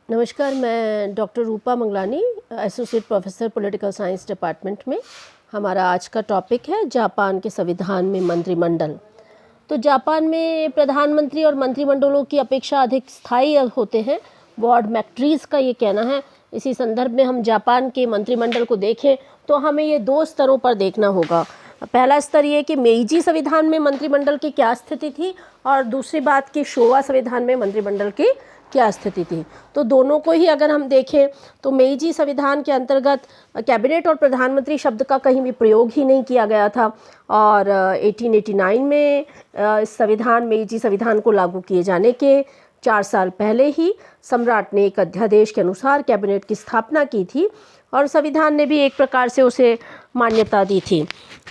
नमस्कार, मैं doctor Rupa Mangalani, associate professor political science department में। हमारा आज का टॉपिक है जापान के संविधान में मंत्रिमंडल। तो जापान में प्रधानमंत्री और मंत्रिमंडलों की अपेक्षा अधिक स्थायी होते हैं, वॉर्ड मैक्ट्रीज का ये कहना है। इसी संदर्भ में हम जापान के मंत्रिमंडल को देखें तो हमें ये दो स्तरों पर देखना होगा। पहला स्तर ये कि मेइजी संविधान में मंत्रिमंडल की क्या स्थिति थी, और दूसरी बात कि शोवा संविधान में मंत्रिमंडल की क्या स्थिति थी। तो दोनों को ही अगर हम देखें तो मेइजी संविधान के अंतर्गत कैबिनेट और प्रधानमंत्री शब्द का कहीं भी प्रयोग ही नहीं किया गया था, और 1889 में इस संविधान मेइजी संविधान को लागू किए जाने के 4 साल पहले ही सम्राट ने एक अध्यादेश के अनुसार कैबिनेट की स्थापना की थी, और संविधान ने भी एक प्रकार से उसे मान्यता दी थी।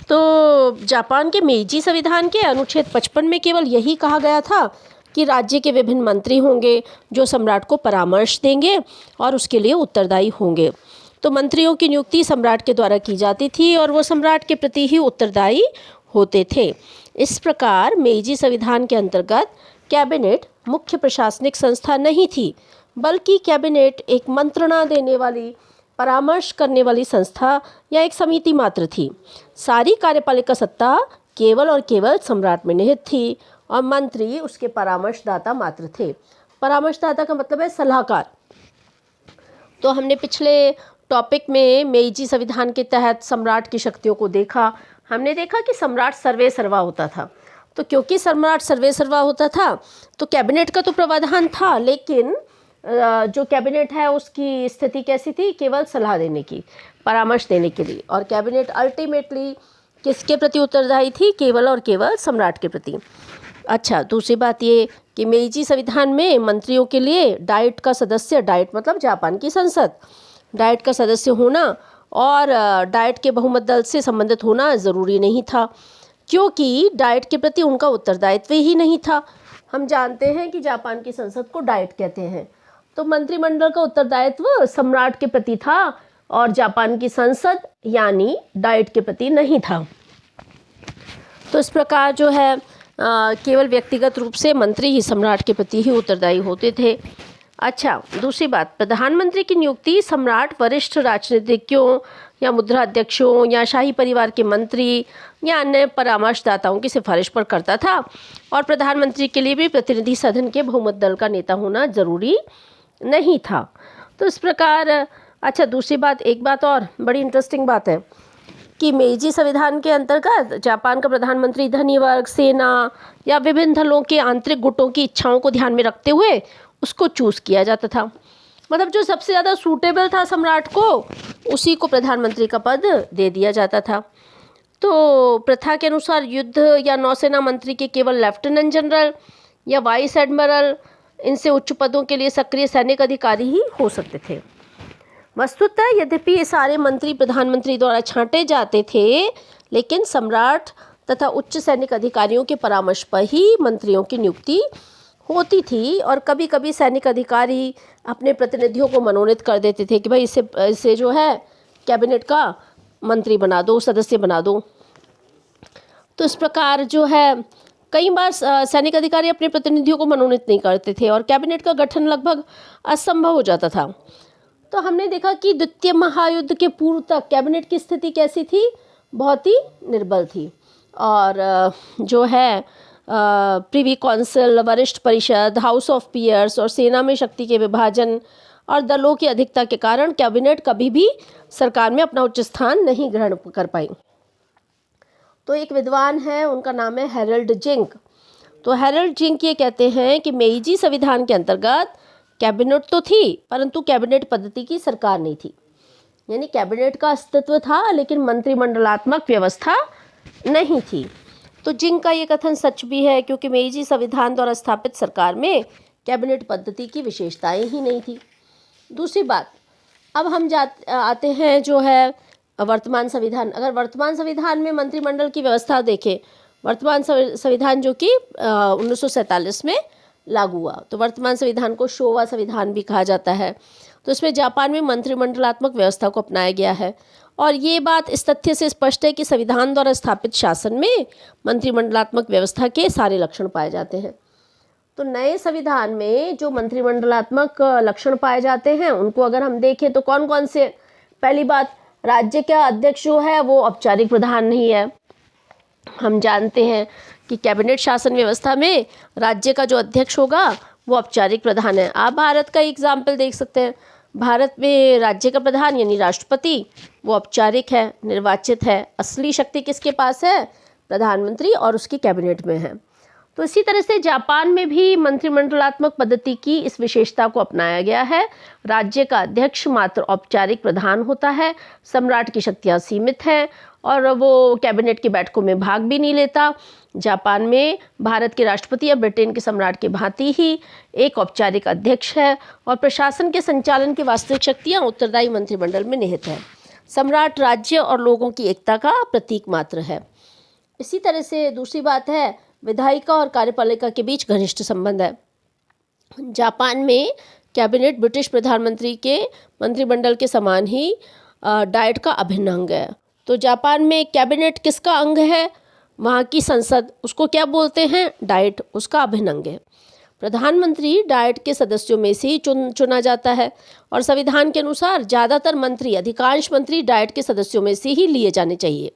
तो जापान के मेइजी संविधान के अनुच्छेद 55 में केवल यही कहा गया था कि राज्य के विभिन्न मंत्री होंगे जो सम्राट को परामर्श देंगे और उसके लिए उत्तरदायी होंगे। तो मंत्रियों की नियुक्ति सम्राट के द्वारा की जाती थी और वो सम्राट के प्रति ही उत्तरदायी होते थे। इस प्रकार मेइजी संविधान के अंतर्गत कैबिनेट मुख्य प्रशासनिक संस्था नहीं थी, बल्कि कैबिनेट एक मंत्रणा देने वाली, परामर्श करने वाली संस्था या एक समिति मात्र थी। सारी कार्यपालिका सत्ता केवल और केवल सम्राट में निहित थी और मंत्री उसके परामर्शदाता मात्र थे। परामर्शदाता का मतलब है सलाहकार। तो हमने पिछले टॉपिक में मेइजी संविधान के तहत सम्राट की शक्तियों को देखा। हमने देखा कि सम्राट सर्वे सर्वा होता था। तो क्योंकि सम्राट सर्वे सर्वा होता था तो कैबिनेट का तो प्रावधान था, लेकिन जो कैबिनेट है उसकी स्थिति कैसी थी? केवल सलाह देने की, परामर्श देने के लिए। और कैबिनेट अल्टीमेटली किसके प्रति उत्तरदायी थी? केवल और केवल सम्राट के प्रति। अच्छा, दूसरी बात ये कि मेइजी संविधान में मंत्रियों के लिए डाइट का सदस्य, डाइट मतलब जापान की संसद, डाइट का सदस्य होना और डाइट के बहुमत दल से संबंधित होना ज़रूरी नहीं था, क्योंकि डाइट के प्रति उनका उत्तरदायित्व ही नहीं था। हम जानते हैं कि जापान की संसद को डाइट कहते हैं। तो मंत्रिमंडल का उत्तरदायित्व सम्राट के प्रति था और जापान की संसद यानी डाइट के प्रति नहीं था। तो इस प्रकार जो है केवल व्यक्तिगत रूप से मंत्री ही सम्राट के प्रति ही उत्तरदायी होते थे। अच्छा, दूसरी बात, प्रधानमंत्री की नियुक्ति सम्राट वरिष्ठ राजनीतिज्ञों या मुद्रा अध्यक्षों या शाही परिवार के मंत्री या अन्य परामर्शदाताओं की सिफारिश पर करता था, और प्रधानमंत्री के लिए भी प्रतिनिधि सदन के बहुमत दल का नेता होना जरूरी नहीं था। तो इस प्रकार अच्छा, दूसरी बात, एक बात और बड़ी इंटरेस्टिंग बात है कि मेइजी संविधान के अंतर्गत जापान का प्रधानमंत्री धनी वर्ग, सेना या विभिन्न दलों के आंतरिक गुटों की इच्छाओं को ध्यान में रखते हुए उसको चूज किया जाता था। मतलब जो सबसे ज़्यादा सूटेबल था सम्राट को, उसी को प्रधानमंत्री का पद दे दिया जाता था। तो प्रथा के अनुसार युद्ध या नौसेना मंत्री के केवल लेफ्टिनेंट जनरल या वाइस एडमिरल, इनसे उच्च पदों के लिए सक्रिय सैनिक अधिकारी ही हो सकते थे। वस्तुतः यद्यपि ये सारे मंत्री प्रधानमंत्री द्वारा छांटे जाते थे, लेकिन सम्राट तथा उच्च सैनिक अधिकारियों के परामर्श पर ही मंत्रियों की नियुक्ति होती थी, और कभी कभी सैनिक अधिकारी अपने प्रतिनिधियों को मनोनीत कर देते थे कि भाई इसे जो है कैबिनेट का मंत्री बना दो, सदस्य बना दो। तो इस प्रकार जो है कई बार सैनिक अधिकारी अपने प्रतिनिधियों को मनोनीत नहीं करते थे और कैबिनेट का गठन लगभग असंभव हो जाता था। तो हमने देखा कि द्वितीय महायुद्ध के पूर्व तक कैबिनेट की स्थिति कैसी थी? बहुत ही निर्बल थी, और जो है प्रिवी काउंसिल, वरिष्ठ परिषद, हाउस ऑफ पीयर्स और सेना में शक्ति के विभाजन और दलों की अधिकता के कारण कैबिनेट कभी भी सरकार में अपना उच्च स्थान नहीं ग्रहण कर पाई। तो एक विद्वान है, उनका नाम है हैरोल्ड जिंक। तो हैरोल्ड जिंक ये कहते हैं कि मेइजी संविधान के अंतर्गत कैबिनेट तो थी, परंतु कैबिनेट पद्धति की सरकार नहीं थी। यानी कैबिनेट का अस्तित्व था, लेकिन मंत्रिमंडलात्मक व्यवस्था नहीं थी। तो जिंक का ये कथन सच भी है, क्योंकि मेइजी संविधान द्वारा स्थापित सरकार में कैबिनेट पद्धति की विशेषताएं ही नहीं थी। दूसरी बात, अब हम आते हैं जो है वर्तमान संविधान। अगर वर्तमान संविधान में मंत्रिमंडल की व्यवस्था देखें, वर्तमान संविधान जो कि 1947 में लागू हुआ, तो वर्तमान संविधान को शोवा संविधान भी कहा जाता है। तो इसमें जापान में मंत्रिमंडलात्मक व्यवस्था को अपनाया गया है, और ये बात इस तथ्य से स्पष्ट है कि संविधान द्वारा स्थापित शासन में मंत्रिमंडलात्मक व्यवस्था के सारे लक्षण पाए जाते हैं। तो नए संविधान में जो मंत्रिमंडलात्मक लक्षण पाए जाते हैं उनको अगर हम देखें तो कौन कौन से। पहली बात, राज्य का अध्यक्ष जो है वो औपचारिक प्रधान नहीं है। हम जानते हैं कि कैबिनेट शासन व्यवस्था में राज्य का जो अध्यक्ष होगा वो औपचारिक प्रधान है। आप भारत का एग्जाम्पल देख सकते हैं। भारत में राज्य का प्रधान यानी राष्ट्रपति वो औपचारिक है, निर्वाचित है। असली शक्ति किसके पास है? प्रधानमंत्री और उसकी कैबिनेट में है। तो इसी तरह से जापान में भी मंत्रिमंडलात्मक पद्धति की इस विशेषता को अपनाया गया है। राज्य का अध्यक्ष मात्र औपचारिक प्रधान होता है, सम्राट की शक्तियाँ सीमित हैं और वो कैबिनेट की बैठकों में भाग भी नहीं लेता। जापान में भारत के राष्ट्रपति या ब्रिटेन के सम्राट की भांति ही एक औपचारिक अध्यक्ष है और प्रशासन के संचालन की वास्तविक शक्तियाँ उत्तरदायी मंत्रिमंडल में निहित है। सम्राट राज्य और लोगों की एकता का प्रतीक मात्र है। इसी तरह से दूसरी बात है, विधायिका और कार्यपालिका के बीच घनिष्ठ संबंध है। जापान में कैबिनेट ब्रिटिश प्रधानमंत्री के मंत्रिमंडल के समान ही डाइट का अभिन्न अंग है। तो जापान में कैबिनेट किसका अंग है? वहाँ की संसद, उसको क्या बोलते हैं? डाइट, उसका अभिन्न अंग है। प्रधानमंत्री डाइट के सदस्यों में से ही चुना जाता है और संविधान के अनुसार ज़्यादातर मंत्री, अधिकांश मंत्री डाइट के सदस्यों में से ही लिए जाने चाहिए।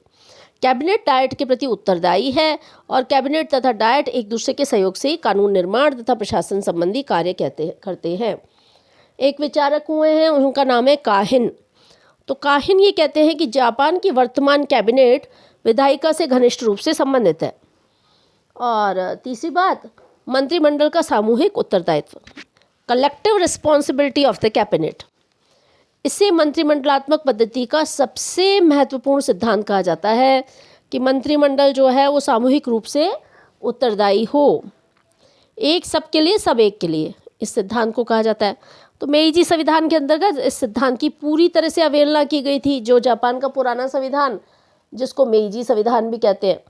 कैबिनेट डाइट के प्रति उत्तरदायी है और कैबिनेट तथा डाइट एक दूसरे के सहयोग से कानून निर्माण तथा प्रशासन संबंधी कार्य करते हैं। एक विचारक हुए हैं, उनका नाम है काहिन। तो काहिन ये कहते हैं कि जापान की वर्तमान कैबिनेट विधायिका से घनिष्ठ रूप से संबंधित है। और तीसरी बात, मंत्रिमंडल का सामूहिक उत्तरदायित्व, collective responsibility of the cabinet. इसे मंत्रिमंडलात्मक पद्धति का सबसे महत्वपूर्ण सिद्धांत कहा जाता है कि मंत्रिमंडल जो है वो सामूहिक रूप से उत्तरदायी हो, एक सबके लिए सब एक के लिए, इस सिद्धांत को कहा जाता है। तो मेइजी संविधान के अंतर्गत इस सिद्धांत की पूरी तरह से अवहेलना की गई थी। जो जापान का पुराना संविधान, जिसको मेइजी संविधान भी कहते हैं,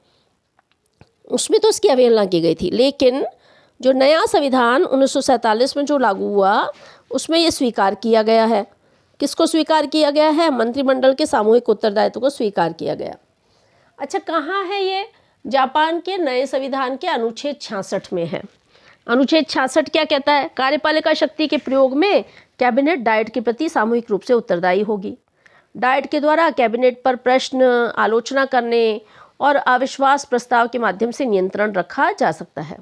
उसमें तो इसकी अवहेलना की गई थी। लेकिन जो नया संविधान 1947 में जो लागू हुआ उसमें ये स्वीकार किया गया है। किसको स्वीकार किया गया है? मंत्रिमंडल के सामूहिक उत्तरदायित्व को स्वीकार किया गया। अच्छा, कहाँ है ये? जापान के नए संविधान के अनुच्छेद 66 में है। अनुच्छेद 66 क्या कहता है? कार्यपालिका शक्ति के प्रयोग में कैबिनेट डाइट के प्रति सामूहिक रूप से उत्तरदायी होगी। डाइट के द्वारा कैबिनेट पर प्रश्न, आलोचना करने और अविश्वास प्रस्ताव के माध्यम से नियंत्रण रखा जा सकता है।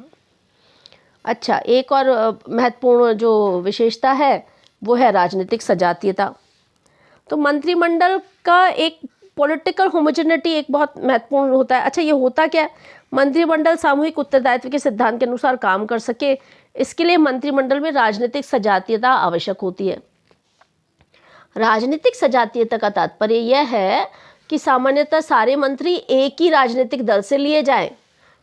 अच्छा, एक और महत्वपूर्ण जो विशेषता है वो है राजनीतिक सजातीयता। तो मंत्रिमंडल का एक पॉलिटिकल होमोजेनिटी एक बहुत महत्वपूर्ण होता है। अच्छा, ये होता क्या है? मंत्रिमंडल सामूहिक उत्तरदायित्व के सिद्धांत के अनुसार काम कर सके, इसके लिए मंत्रिमंडल में राजनीतिक सजातीयता आवश्यक होती है। राजनीतिक सजातीयता का तात्पर्य यह है कि सामान्यतः सारे मंत्री एक ही राजनीतिक दल से लिए जाएं,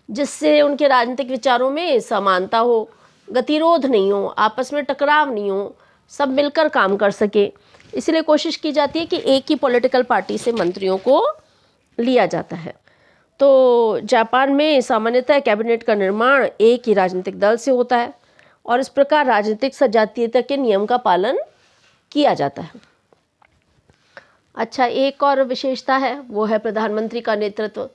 जिससे उनके राजनीतिक विचारों में समानता हो, गतिरोध नहीं हो, आपस में टकराव नहीं हो, सब मिलकर काम कर सके। इसलिए कोशिश की जाती है कि एक ही पॉलिटिकल पार्टी से मंत्रियों को लिया जाता है। तो जापान में सामान्यतः कैबिनेट का निर्माण एक ही राजनीतिक दल से होता है और इस प्रकार राजनीतिक सजातीयता के नियम का पालन किया जाता है। अच्छा, एक और विशेषता है, वो है प्रधानमंत्री का नेतृत्व।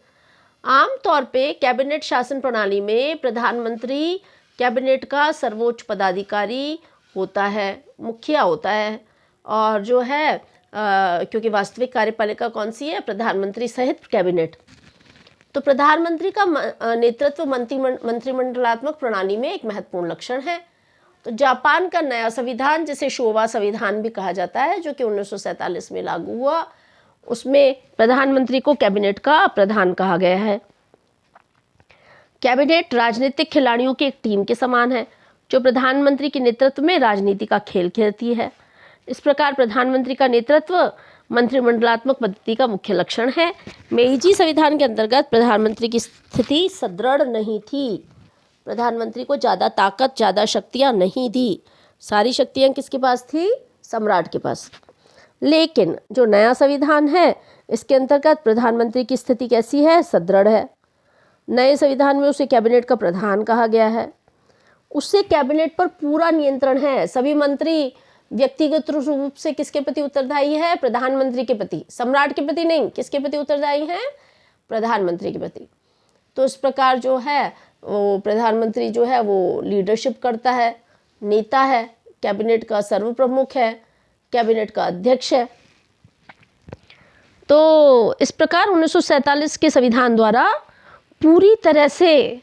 आमतौर पे कैबिनेट शासन प्रणाली में प्रधानमंत्री कैबिनेट का सर्वोच्च पदाधिकारी होता है, मुखिया होता है। और जो है क्योंकि वास्तविक कार्यपालिका कौन सी है? प्रधानमंत्री सहित कैबिनेट। तो प्रधानमंत्री का नेतृत्व मंत्रिमंडलात्मक प्रणाली में एक महत्वपूर्ण लक्षण है। तो जापान का नया संविधान, जिसे शोवा संविधान भी कहा जाता है, जो कि 1947 में लागू हुआ, उसमें प्रधानमंत्री को कैबिनेट का प्रधान कहा गया है। कैबिनेट राजनीतिक खिलाड़ियों की एक टीम के समान है जो प्रधानमंत्री के नेतृत्व में राजनीति का खेल खेलती है। इस प्रकार प्रधानमंत्री का नेतृत्व मंत्रिमंडलात्मक पद्धति का मुख्य लक्षण है। मेइजी संविधान के अंतर्गत प्रधानमंत्री की स्थिति सुदृढ़ नहीं थी। प्रधानमंत्री को ज़्यादा ताकत, ज़्यादा शक्तियाँ नहीं दी। सारी शक्तियाँ किसके पास थी? सम्राट के पास। लेकिन जो नया संविधान है, इसके अंतर्गत प्रधानमंत्री की स्थिति कैसी है? सुदृढ़ है। नए संविधान में उसे कैबिनेट का प्रधान कहा गया है। उससे कैबिनेट पर पूरा नियंत्रण है। सभी मंत्री व्यक्तिगत रूप से किसके प्रति उत्तरदायी है? प्रधानमंत्री के प्रति, सम्राट के प्रति नहीं। किसके प्रति उत्तरदायी है? प्रधानमंत्री के प्रति। तो इस प्रकार जो है वो प्रधानमंत्री जो है वो लीडरशिप करता है, नेता है, कैबिनेट का सर्व प्रमुख है, कैबिनेट का अध्यक्ष है। तो इस प्रकार 1947 के संविधान द्वारा पूरी तरह से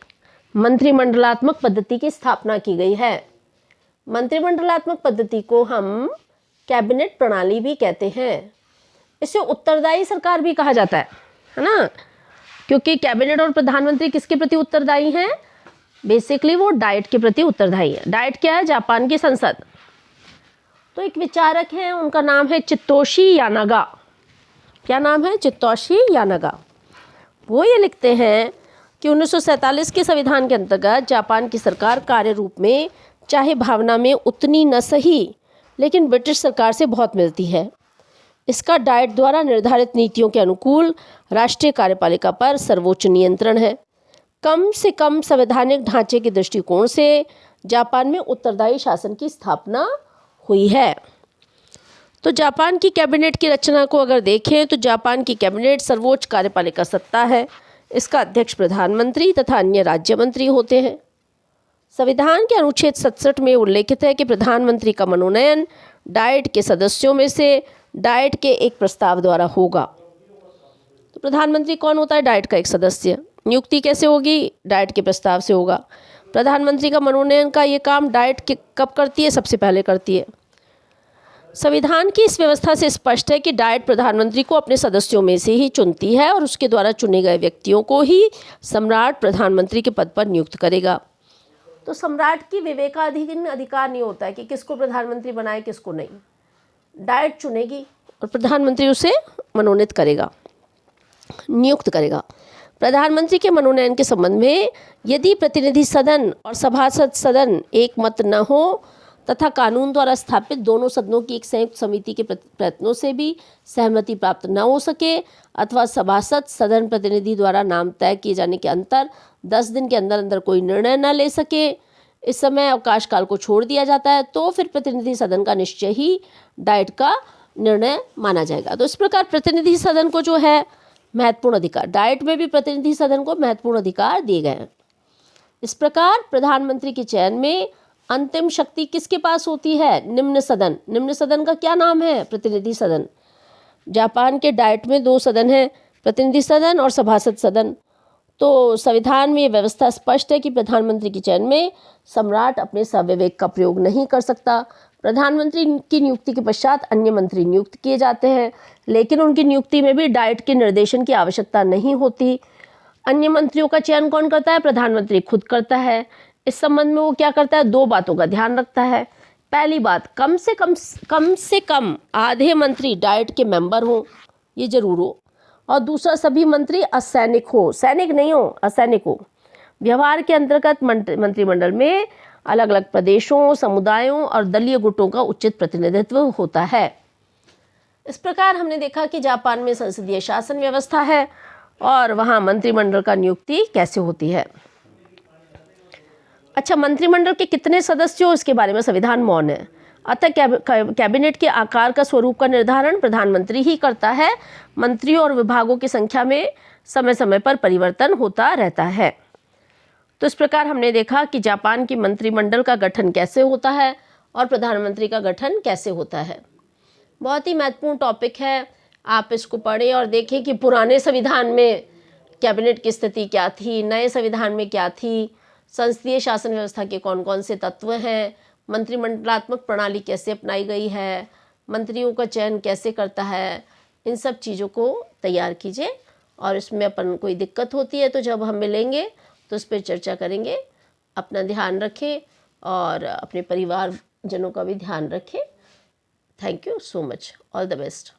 मंत्रिमंडलात्मक पद्धति की स्थापना की गई है। मंत्रिमंडलात्मक पद्धति को हम कैबिनेट प्रणाली भी कहते हैं। इसे उत्तरदायी सरकार भी कहा जाता है ना, क्योंकि कैबिनेट और प्रधानमंत्री किसके प्रति उत्तरदायी हैं? बेसिकली वो डाइट के प्रति उत्तरदायी है। डाइट क्या है? जापान की संसद। तो एक विचारक हैं, उनका नाम है चित्तोशी यानागा। क्या नाम है? चित्तोशी यानागा। वो ये लिखते हैं कि 1947 के संविधान के अंतर्गत जापान की सरकार कार्य रूप में चाहे भावना में उतनी न सही, लेकिन ब्रिटिश सरकार से बहुत मिलती है। इसका डाइट द्वारा निर्धारित नीतियों के अनुकूल राष्ट्रीय कार्यपालिका पर सर्वोच्च नियंत्रण है। कम से कम संवैधानिक ढांचे के दृष्टिकोण से जापान में उत्तरदायी शासन की स्थापना हुई है। तो जापान की कैबिनेट की रचना को अगर देखें तो जापान की कैबिनेट सर्वोच्च कार्यपालिका सत्ता है। इसका अध्यक्ष प्रधानमंत्री तथा अन्य राज्य मंत्री होते हैं। संविधान के अनुच्छेद 67 में उल्लेखित है कि प्रधानमंत्री का मनोनयन डाइट के सदस्यों में से डाइट के एक प्रस्ताव द्वारा होगा। तो प्रधानमंत्री कौन होता है? डाइट का एक सदस्य। नियुक्ति कैसे होगी? डाइट के प्रस्ताव से होगा। प्रधानमंत्री का मनोनयन का ये काम डाइट के कब करती है? सबसे पहले करती है। संविधान की इस व्यवस्था से स्पष्ट है कि डाइट प्रधानमंत्री को अपने सदस्यों में से ही चुनती है और उसके द्वारा चुने गए व्यक्तियों को ही सम्राट प्रधानमंत्री के पद पर नियुक्त करेगा। तो सम्राट की विवेकाधीन अधिकार नहीं होता है कि किसको प्रधानमंत्री बनाए किसको नहीं। डाइट चुनेगी और प्रधानमंत्री उसे मनोनीत करेगा, नियुक्त करेगा। प्रधानमंत्री के मनोनयन के संबंध में यदि प्रतिनिधि सदन और सभासद सदन एक मत न हो तथा कानून द्वारा स्थापित दोनों सदनों की एक संयुक्त समिति के प्रयत्नों से भी सहमति प्राप्त न हो सके अथवा सभासद सदन प्रतिनिधि द्वारा नाम तय किए जाने के अंतर 10 दिन के अंदर अंदर कोई निर्णय न ले सके, इस समय अवकाश काल को छोड़ दिया जाता है, तो फिर प्रतिनिधि सदन का निश्चय ही डाइट का निर्णय माना जाएगा। तो इस प्रकार प्रतिनिधि सदन को जो है महत्वपूर्ण अधिकार, डाइट में भी प्रतिनिधि सदन को महत्वपूर्ण अधिकार दिए गए हैं। इस प्रकार प्रधानमंत्री के चयन में अंतिम शक्ति किसके पास होती है? निम्न सदन। निम्न सदन का क्या नाम है? प्रतिनिधि सदन। जापान के डाइट में 2 सदन हैं, प्रतिनिधि सदन और सभासद सदन। तो संविधान में ये व्यवस्था स्पष्ट है कि प्रधानमंत्री के चयन में सम्राट अपने स्वविवेक का प्रयोग नहीं कर सकता। प्रधानमंत्री की नियुक्ति के पश्चात अन्य मंत्री नियुक्त किए जाते हैं, लेकिन उनकी नियुक्ति में भी डाइट के निर्देशन की आवश्यकता नहीं होती। अन्य मंत्रियों का चयन कौन करता है? प्रधानमंत्री खुद करता है। इस संबंध में वो क्या करता है? 2 बातों का ध्यान रखता है। पहली बात, कम से कम आधे मंत्री डाइट के मेंबर हों, ये जरूर हो। और दूसरा, सभी मंत्री असैनिक हो, सैनिक नहीं हो, असैनिक हो। व्यवहार के अंतर्गत मंत्रिमंडल में अलग अलग प्रदेशों, समुदायों और दलीय गुटों का उचित प्रतिनिधित्व होता है। इस प्रकार हमने देखा कि जापान में संसदीय शासन व्यवस्था है और वहाँ मंत्रिमंडल का नियुक्ति कैसे होती है। अच्छा, मंत्रिमंडल के कितने सदस्य हो इसके बारे में संविधान मौन है। अतः कैबिनेट के आकार का स्वरूप का निर्धारण प्रधानमंत्री ही करता है। मंत्रियों और विभागों की संख्या में समय समय पर परिवर्तन होता रहता है। तो इस प्रकार हमने देखा कि जापान की मंत्रिमंडल का गठन कैसे होता है और प्रधानमंत्री का गठन कैसे होता है। बहुत ही महत्वपूर्ण टॉपिक है। आप इसको पढ़ें और देखें कि पुराने संविधान में कैबिनेट की स्थिति क्या थी, नए संविधान में क्या थी, संसदीय शासन व्यवस्था के कौन कौन से तत्व हैं, मंत्रिमंडलात्मक प्रणाली कैसे अपनाई गई है, मंत्रियों का चयन कैसे करता है। इन सब चीज़ों को तैयार कीजिए और इसमें अपन कोई दिक्कत होती है तो जब हम मिलेंगे तो इस पर चर्चा करेंगे। अपना ध्यान रखें और अपने परिवारजनों का भी ध्यान रखें। Thank you so much. All the best.